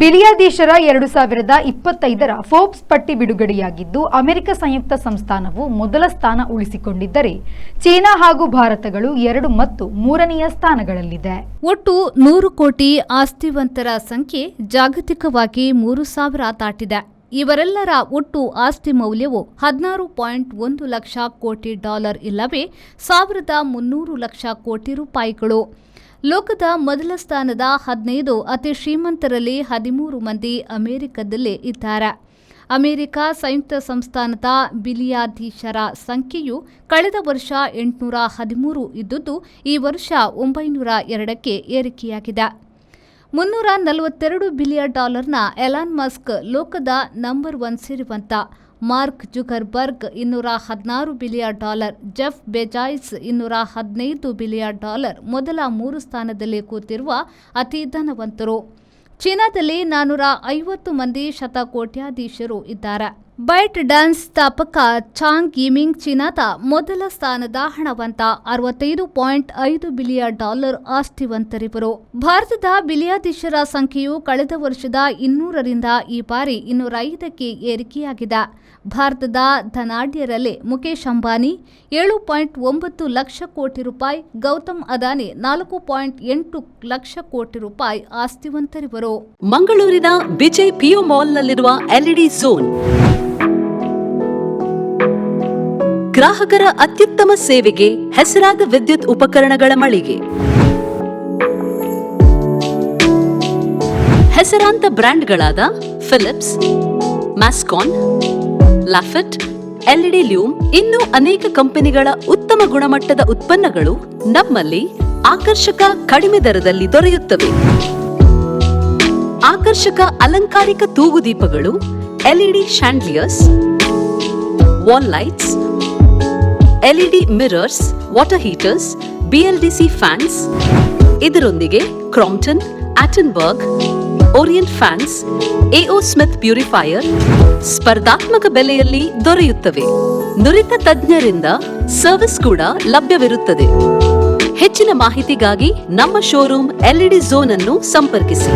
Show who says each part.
Speaker 1: ಬಿಲಿಯರ್ಡೀಸರ 2025ರ Forbes ಪಟ್ಟಿ ಬಿಡುಗಡೆಯಾಗಿದ್ದು, America ಸಂಯುಕ್ತ ಸಂಸ್ಥಾನವು ಮೊದಲ ಸ್ಥಾನ ಉಳಿಸಿಕೊಂಡಿದ್ದರೆ ಚೀನಾ ಹಾಗೂ ಭಾರತಗಳು 2 ಮತ್ತು 3ನೇ ಸ್ಥಾನಗಳಲ್ಲಿದೆ.
Speaker 2: ಒಟ್ಟು 100 ಕೋಟಿ ಆಸ್ತಿವಂತರ ಸಂಖ್ಯೆ ಜಾಗತಿಕವಾಗಿ 3,000 ದಾಟಿದೆ. ಇವರೆಲ್ಲರ ಒಟ್ಟು ಆಸ್ತಿ ಮೌಲ್ಯವು $16.1 ಲಕ್ಷ ಕೋಟಿ ಇಲ್ಲವೇ 1,300 ಲಕ್ಷ ಕೋಟಿ ರೂಪಾಯಿಗಳು. ಲೋಕದ ಮೊದಲ ಸ್ಥಾನದ 15 ಅತಿ ಶ್ರೀಮಂತರಲ್ಲಿ 13 ಮಂದಿ ಅಮೆರಿಕದಲ್ಲೇ ಇದ್ದಾರೆ. ಅಮೆರಿಕ ಸಂಯುಕ್ತ ಸಂಸ್ಥಾನದ ಬಿಲಿಯರ್ಡೀಸರ ಸಂಖ್ಯೆಯು ಕಳೆದ ವರ್ಷ 813 ಇದ್ದುದು ಈ ವರ್ಷ 902ಕ್ಕೆ ಏರಿಕೆಯಾಗಿದೆ. $342 ಬಿಲಿಯನ್ ಎಲಾನ್ ಮಸ್ಕ್ ಲೋಕದ ನಂಬರ್ 1 ಸಿರಿವಂತ. Mark Zuckerberg $216 billion, Jeff Bezos $215 billion ಮೊದಲ 3 ಸ್ಥಾನದಲ್ಲಿ ಕೂತಿರುವ ಅತಿ ಧನವಂತರು. ಚೀನಾದಲ್ಲಿ 450 ಮಂದಿ ಶತಕೋಟ್ಯಾಧೀಶರು ಇದ್ದಾರೆ. ಬೈಟ್ ಡ್ಯಾನ್ಸ್ ಸ್ಥಾಪಕ ಚಾಂಗ್ ಯಿಮಿಂಗ್ ಚೀನಾದ ಮೊದಲ ಸ್ಥಾನದ ಹಣವಂತ. $65.5 ಬಿಲಿಯನ್ ಆಸ್ತಿವಂತರಿವರು. ಭಾರತದ ಬಿಲಿಯರ್ಡೀಸರ ಸಂಖ್ಯೆಯು ಕಳೆದ ವರ್ಷದ 200ರಿಂದ ಈ ಬಾರಿ 205ಕ್ಕೆ ಏರಿಕೆಯಾಗಿದೆ. ಭಾರತದ ಧನಾಢ್ಯರಲ್ಲೇ ಮುಖೇಶ್ ಅಂಬಾನಿ $7.9 ಲಕ್ಷ ಕೋಟಿ ರೂಪಾಯಿ, ಗೌತಮ್ ಅದಾನಿ $4.8 ಲಕ್ಷ ಕೋಟಿ ರೂಪಾಯಿ ಆಸ್ತಿವಂತರಿವರು.
Speaker 3: ಮಂಗಳೂರಿನ ವಿಜಯ್ ಪಿಯು ಮಾಲ್ನಲ್ಲಿರುವ ಎಲ್ಇಡಿ ಝೋನ್ ಗ್ರಾಹಕರ ಅತ್ಯುತ್ತಮ ಸೇವೆಗೆ ಹೆಸರಾದ ವಿದ್ಯುತ್ ಉಪಕರಣಗಳ ಮಳಿಗೆ. ಹೆಸರಾಂತ ಬ್ರ್ಯಾಂಡ್ಗಳಾದ ಫಿಲಿಪ್ಸ್, ಮ್ಯಾಸ್ಕಾನ್, ಲಾಫೆಟ್, ಎಲ್ಇಡಿ ಲ್ಯೂಮ್ ಇನ್ನೂ ಅನೇಕ ಕಂಪನಿಗಳ ಉತ್ತಮ ಗುಣಮಟ್ಟದ ಉತ್ಪನ್ನಗಳು ನಮ್ಮಲ್ಲಿ ಆಕರ್ಷಕ ಕಡಿಮೆ ದರದಲ್ಲಿ ದೊರೆಯುತ್ತವೆ. ಆಕರ್ಷಕ ಅಲಂಕಾರಿಕ ತೂಗುದೀಪಗಳು, LED chandeliers, wall lights, LED mirrors, water heaters, BLDC fans, ಇದರೊಂದಿಗೆ Crompton, Atomberg, Orient fans, A O Smith purifier ಸ್ಪರ್ಧಾತ್ಮಕ ಬೆಲೆಯಲ್ಲಿ ದೊರೆಯುತ್ತವೆ. ನುರಿತ ತಜ್ಞರಿಂದ ಸರ್ವಿಸ್ ಕೂಡ ಲಭ್ಯವಿರುತ್ತದೆ. ಹೆಚ್ಚಿನ ಮಾಹಿತಿಗಾಗಿ ನಮ್ಮ ಶೋರೂಮ್ ಎಲ್ಇಡಿ ಝೋನ್ ಅನ್ನು ಸಂಪರ್ಕಿಸಿ.